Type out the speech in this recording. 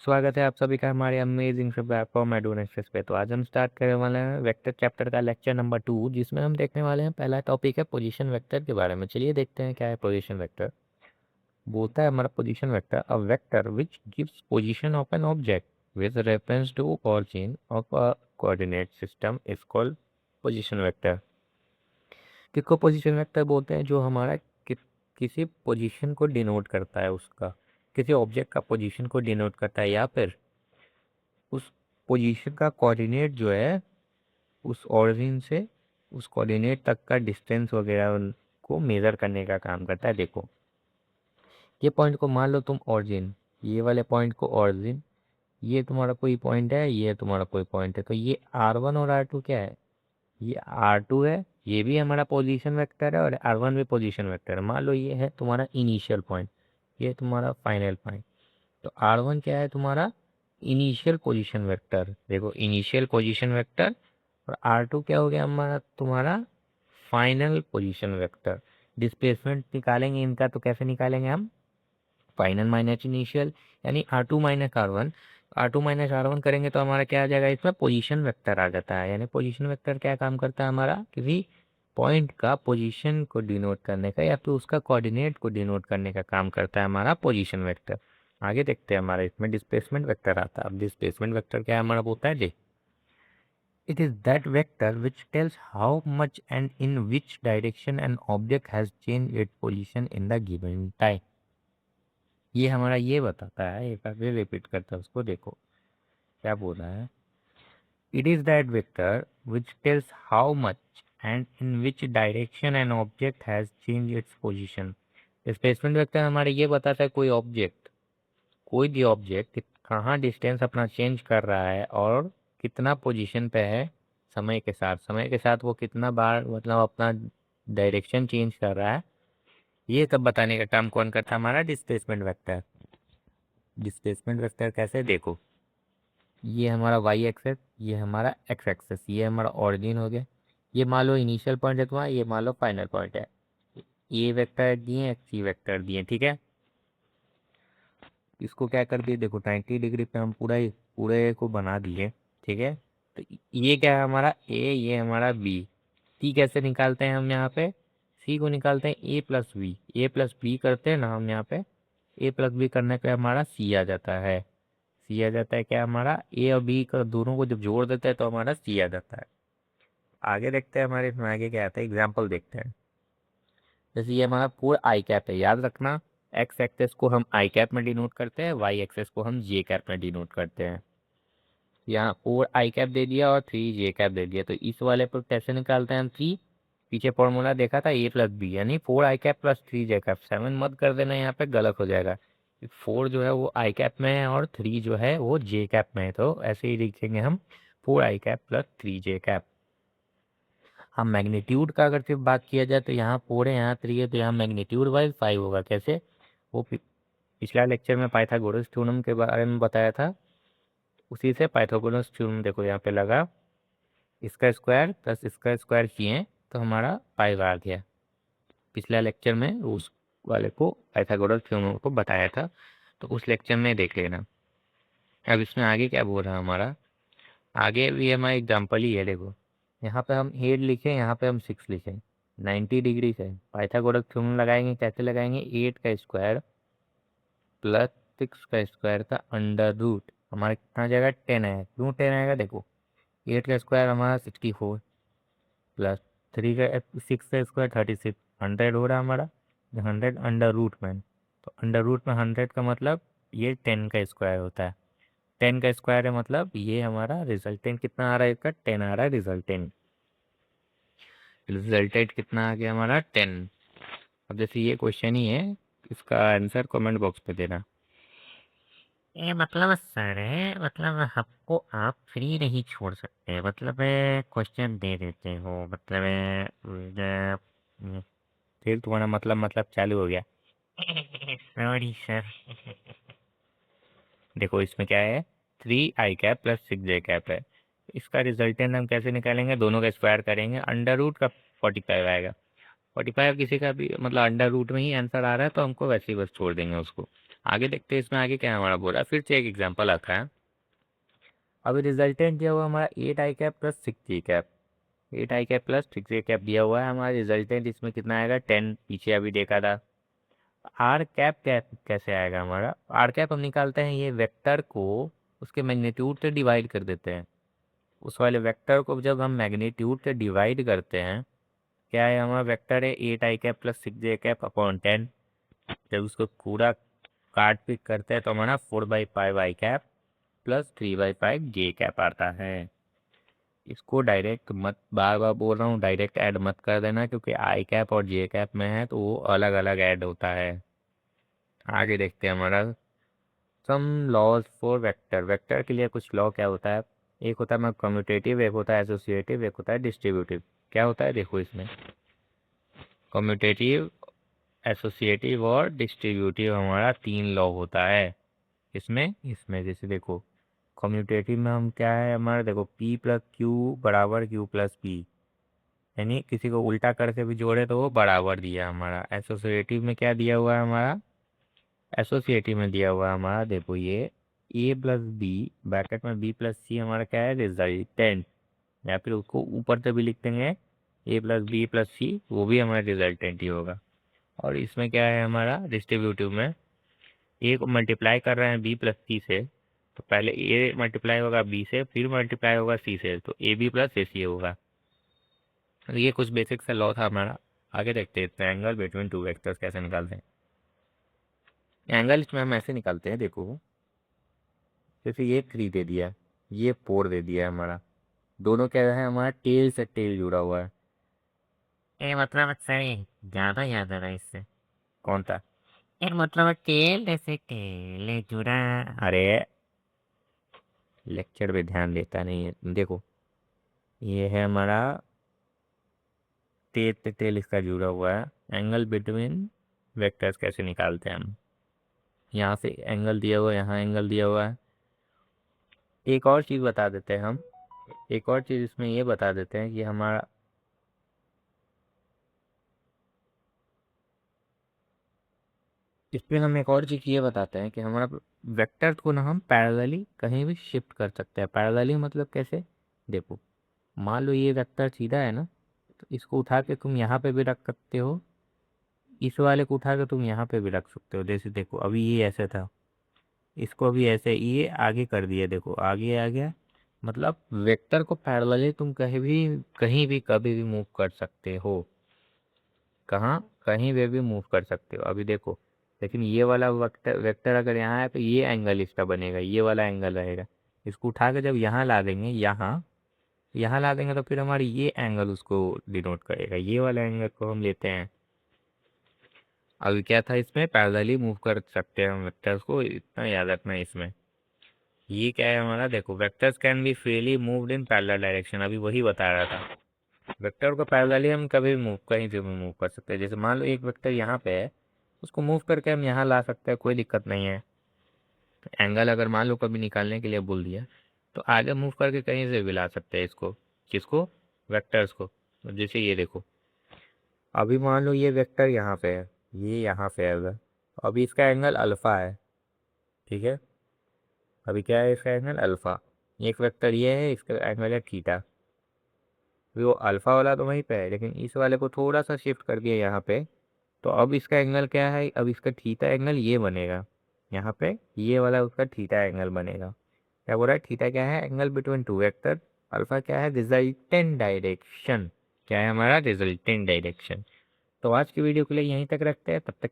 स्वागत है आप सभी का हमारे अमेजिंग से प्लेटफॉर्म एडोनेक्सेस पे। तो आज हम स्टार्ट करने वाले हैं वेक्टर चैप्टर का लेक्चर नंबर 2, जिसमें हम देखने वाले हैं पहला टॉपिक है पोजीशन वेक्टर के बारे में। चलिए देखते हैं क्या है पोजीशन वेक्टर। बोलता है हमारा position vector a vector which gives position of an object with reference to origin of a coordinate system is called position vector. किसको पोजीशन वेक्टर बोलते हैं? जो हमारा किसी पोजीशन को डिनोट करता है, उसका किसी ऑब्जेक्ट का पोजीशन को डिनोट करता है, या फिर उस पोजीशन का कोऑर्डिनेट जो है उस ओरिजिन से उस कोऑर्डिनेट तक का डिस्टेंस वगैरह को मेज़र करने का काम करता है। देखो, ये पॉइंट को मान लो तुम ओरिजिन, ये वाले पॉइंट को ओरिजिन, ये तुम्हारा कोई पॉइंट है, ये तुम्हारा कोई पॉइंट है। तो ये R1 और R2 क्या है? ये R2 है, ये भी हमारा पोजीशन वेक्टर है, और R1 भी पोजीशन वेक्टर है। मान लो ये है तुम्हारा इनिशियल पॉइंट, ये तुम्हारा फाइनल पॉइंट। तो R1 क्या है? तुम्हारा इनिशियल पोजीशन वेक्टर। देखो, इनिशियल पोजीशन वेक्टर। और R2 क्या हो गया हमारा? तुम्हारा फाइनल पोजीशन वेक्टर। डिस्प्लेसमेंट निकालेंगे इनका, तो कैसे निकालेंगे हम? फाइनल माइनस इनिशियल, यानी R2 minus R1। R2 minus R1 करेंगे तो हमारा क्या आ जाएगा? इसमें पोजीशन वेक्टर आ जाता है। यानी पोजीशन वेक्टर क्या काम करता है? हमारा किसी पॉइंट का पोजीशन को डिनोट करने का, या फिर उसका कोऑर्डिनेट को डिनोट करने का काम करता है हमारा पोजीशन वेक्टर। आगे देखते हैं, हमारा इसमें डिस्प्लेसमेंट वेक्टर आता है। अब डिस्प्लेसमेंट वेक्टर क्या है हमारा? बोलता है, जी, it is that vector which tells how much and in which direction an object has changed its position in the given time। ये हमारा ये बताता है, एक बार फिर रिपीट करता है उसको। देखो क्या बोल रहा है। It is that vector which tells how much and in which direction an object has changed its position। Displacement vector हमारे ये बताता है कोई ऑब्जेक्ट, कोई भी ऑब्जेक्ट कहाँ डिस्टेंस अपना चेंज कर रहा है और कितना पोजीशन पे है समय के साथ। समय के साथ वो कितना बार मतलब अपना डायरेक्शन चेंज कर रहा है, ये सब बताने का काम कौन करता है? हमारा डिस्प्लेसमेंट वेक्टर। डिस्प्लेसमेंट वेक्टर कैसे? देखो, ये हमारा वाई एक्सेस, ये हमारा एक्स एक्सेस, ये हमारा ऑरिजिन हो गया। ये मान लो इनिशियल पॉइंट है तुम्हारा, ये मान लो फाइनल पॉइंट है। ये वेक्टर दिए, सी वेक्टर दिए, ठीक है। इसको क्या कर दिए? देखो 90 डिग्री पे हम पूरे को बना दिए, ठीक है। तो ये क्या है हमारा? ए, ये हमारा बी। सी कैसे निकालते हैं हम यहाँ पे? सी को निकालते हैं ए प्लस बी। ए प्लस बी करते हैं ना हम यहाँ पे, ए प्लस बी करने पे हमारा सी आ जाता है। सी आ जाता है क्या हमारा? ए और बी का दोनों को जब जोड़ देते हैं तो हमारा सी आ जाता है। आगे देखते हैं हमारे इसमें आगे क्या आता है, एग्जाम्पल देखते हैं। जैसे ये हमारा पूरा आई कैप है, याद रखना। एक्स एक्सेस को हम आई कैप में डिनोट करते हैं, वाई एक्सेस को हम जे कैप में डिनोट करते हैं। यहाँ 4 आई कैप दे दिया और 3 जे कैप दे दिया। तो इस वाले पर कैसे निकालते हैं हम? 3, पीछे फॉर्मूला देखा था ए प्लस बी, यानी 4 आई कैप प्लस 3 जे कैप। 7 मत कर देना, यहाँ पे गलत हो जाएगा। 4 जो है वो आई कैप में है और 3 जो है वो जे कैप में है। तो ऐसे ही लिखेंगे हम 4 आई कैप प्लस 3 जे कैप। हम मैग्नीट्यूड का अगर सिर्फ बात किया जाए तो यहाँ 4 है, यहाँ 3 है, तो यहाँ मैग्नीट्यूड वाइज 5 होगा। कैसे? वो पिछला लेक्चर में पाइथागोरस थ्योरम के बारे में बताया था, उसी से पाइथागोरस थ्योरम देखो यहाँ पे लगा। इसका स्क्वायर प्लस इसका स्क्वायर किए तो हमारा 5 आ गया। पिछला लेक्चर में उस वाले को पाइथागोरस थ्योरम को बताया था, तो उस लेक्चर में देख लेना। अब इसमें आगे क्या बोल रहा है हमारा? आगे भी हमारा एग्जाम्पल ही है। देखो, यहाँ पे हम 8 लिखें, यहाँ पे हम 6 लिखें। 90 डिग्री से पाइथागोरस थ्योरम लगाएंगे। कैसे लगाएंगे? 8 का स्क्वायर प्लस 6 का स्क्वायर का अंडर रूट हमारा कितना आ जाएगा? 10 आएगा। क्यों 10 आएगा? देखो, 8 का स्क्वायर हमारा 64 प्लस 3 का 6 का स्क्वायर 36, 100 हो रहा है हमारा। 100 अंडर रूट में, तो अंडर रूट में 100 का मतलब ये 10 का स्क्वायर होता है। 10 का स्क्वायर है मतलब ये हमारा रिजल्टेंट कितना आ रहा है? इसका 10 आ रहा है रिजल्टेंट। रिजल्टेंट कितना आ गया हमारा? 10। अब जैसे ये क्वेश्चन ही है, इसका आंसर कमेंट बॉक्स पे देना। ये मतलब सर है, मतलब हमको आप फ्री नहीं छोड़ सकते, मतलब क्वेश्चन दे देते हो, मतलब फिर तुम्हारा मतलब चालू हो गया। Sorry sir. देखो इसमें क्या है? 3 आई कैप प्लस 6 जे कैप है। इसका रिजल्टेंट हम कैसे निकालेंगे? दोनों का स्क्वायर करेंगे, अंडर रूट का 45 आएगा। 45 किसी का भी मतलब अंडर रूट में ही आंसर आ रहा है, तो हमको वैसे ही बस छोड़ देंगे उसको। आगे देखते हैं इसमें आगे क्या हमारा बोला, फिर से एक एग्जांपल आता है। अभी रिजल्टेंट दिया हुआ हमारा 8i cap plus 6j cap, 8i cap plus 6j cap दिया हुआ है हमारा। रिजल्टेंट इसमें कितना आएगा 10, पीछे अभी देखा था। आर कैप कैसे आएगा हमारा, आर कैप हम निकालते हैं ये वेक्टर को उसके मैग्नीट्यूड से डिवाइड कर देते हैं। उस वाले वेक्टर को जब हम मैग्नीट्यूड से डिवाइड करते हैं, क्या है हमारा वेक्टर है 8i cap plus 6j cap upon 10। जब उसको पूरा काट पिक करते हैं तो हमारा 4/5i cap plus 3/5j cap आता है। इसको डायरेक्ट मत, बार बार बोल रहा हूँ, डायरेक्ट ऐड मत कर देना, क्योंकि आई कैप और जे कैप में है तो वो अलग अलग ऐड होता है। आगे देखते हैं हमारा some laws for vector. Vector के लिए कुछ लॉ क्या होता है, एक होता है हमारा कम्यूटेटिव, एक होता है एसोसिएटिव, एक होता है डिस्ट्रीब्यूटिव। क्या होता है देखो इसमें, कम्यूटेटिव, एसोसिएटिव और डिस्ट्रीब्यूटिव हमारा 3 लॉ होता है। इसमें इसमें जैसे देखो कम्यूटेटिव में हम क्या है हमारा, देखो P प्लस क्यू बराबर Q प्लस P, यानी किसी को उल्टा करके भी जोड़े तो वो बराबर दिया हमारा। एसोसिएटिव में क्या दिया हुआ है हमारा, एसोसिएटिव में दिया हुआ है हमारा देखो ये A प्लस बी ब्रैकेट में B प्लस सी हमारा क्या है रिजल्टेंट, या फिर उसको ऊपर से भी लिख देंगे A प्लस बी प्लस सी, वो भी हमारा रिजल्टेंट ही होगा। और इसमें क्या है हमारा डिस्ट्रीब्यूटिव में, ए को मल्टीप्लाई कर रहे हैं बी प्लस सी से, तो पहले ए मल्टीप्लाई होगा बी से, फिर मल्टीप्लाई होगा सी से, तो ए बी प्लस ए सी होगा। तो ये कुछ बेसिक सा लॉ था हमारा। आगे देखते हैं एंगल बिटवीन टू वेक्टर्स कैसे निकालते हैं। एंगल इसमें हम ऐसे निकालते हैं, देखो जैसे ये 3 दे दिया, ये 4 दे दिया हमारा, दोनों क्या है हमारा टेल से टेल जुड़ा हुआ है। ये मतलब सही, ज़्यादा याद आ रहा है इससे। कौन था, एक मतलब टेल जैसे टेल जुड़ा। अरे लेक्चर पे ध्यान देता नहीं है, देखो ये है हमारा टेल से टेल इसका जुड़ा हुआ है। एंगल बिटवीन वेक्टर्स कैसे निकालते हैं हम, यहाँ से एंगल दिया हुआ है, यहाँ एंगल दिया हुआ है। एक और चीज़ बता देते हैं हम, एक और चीज़ इसमें ये बता देते हैं कि हमारा इसमें हम एक और चीज़ ये बताते हैं कि हमारा वेक्टर को ना हम पैरेलली कहीं भी शिफ्ट कर सकते हैं। पैरेलली मतलब कैसे, देखो मान लो ये वेक्टर सीधा है ना, तो इसको उठा के तुम यहाँ पे भी रख सकते हो, इस वाले को उठा के तुम यहाँ पे भी रख सकते हो। जैसे देखो अभी ये ऐसे था, इसको अभी ऐसे ये आगे कर दिया, देखो आगे आ गया। मतलब वेक्टर को पैरेलली तुम कहीं भी कभी भी मूव कर सकते हो। कहाँ, कहीं पे भी मूव कर सकते हो। अभी देखो, लेकिन ये वाला वेक्टर वेक्टर अगर यहाँ है तो ये एंगल इसका बनेगा, ये वाला एंगल रहेगा। इसको उठा के जब यहाँ ला देंगे, यहाँ यहाँ ला देंगे तो फिर हमारी ये एंगल उसको डिनोट करेगा, ये वाला एंगल को हम लेते हैं। अभी क्या था इसमें, पैरेलली मूव कर सकते हैं हम वेक्टर्स को, इतना याद रखना है इसमें। ये क्या है हमारा, देखो vectors can be freely moved in parallel direction, अभी वही बता रहा था। वेक्टर को पैरेलली हम कभी भी मूव, कहीं से भी मूव कर सकते हैं। जैसे मान लो एक वेक्टर यहाँ पे है, उसको मूव करके हम यहाँ ला सकते हैं, कोई दिक्कत नहीं है। एंगल अगर मान लो कभी निकालने के लिए बोल दिया तो आगे मूव करके कहीं से भी ला सकते हैं इसको, किसको, वेक्टर्स को। तो जैसे ये देखो, अभी मान लो ये वेक्टर यहाँ पे है, ये यहाँ पे है अगर, अभी इसका एंगल अल्फ़ा है, ठीक है। अभी क्या है इसका एंगल अल्फ़ा, एक वेक्टर ये है, इसका एंगल है थीटा। वो अल्फ़ा वाला तो वहीं पे है, लेकिन इस वाले को थोड़ा सा शिफ्ट कर दिया यहाँ पे, तो अब इसका एंगल क्या है, अब इसका थीटा एंगल ये बनेगा, यहाँ पे ये वाला उसका थीटा एंगल बनेगा। क्या बोल रहा है, थीटा क्या है, angle between two vector. Alpha क्या है, रिजल्टेंट डायरेक्शन। क्या है हमारा, रिजल्टेंट डायरेक्शन। तो आज की वीडियो के लिए यहीं तक रखते हैं, तब तक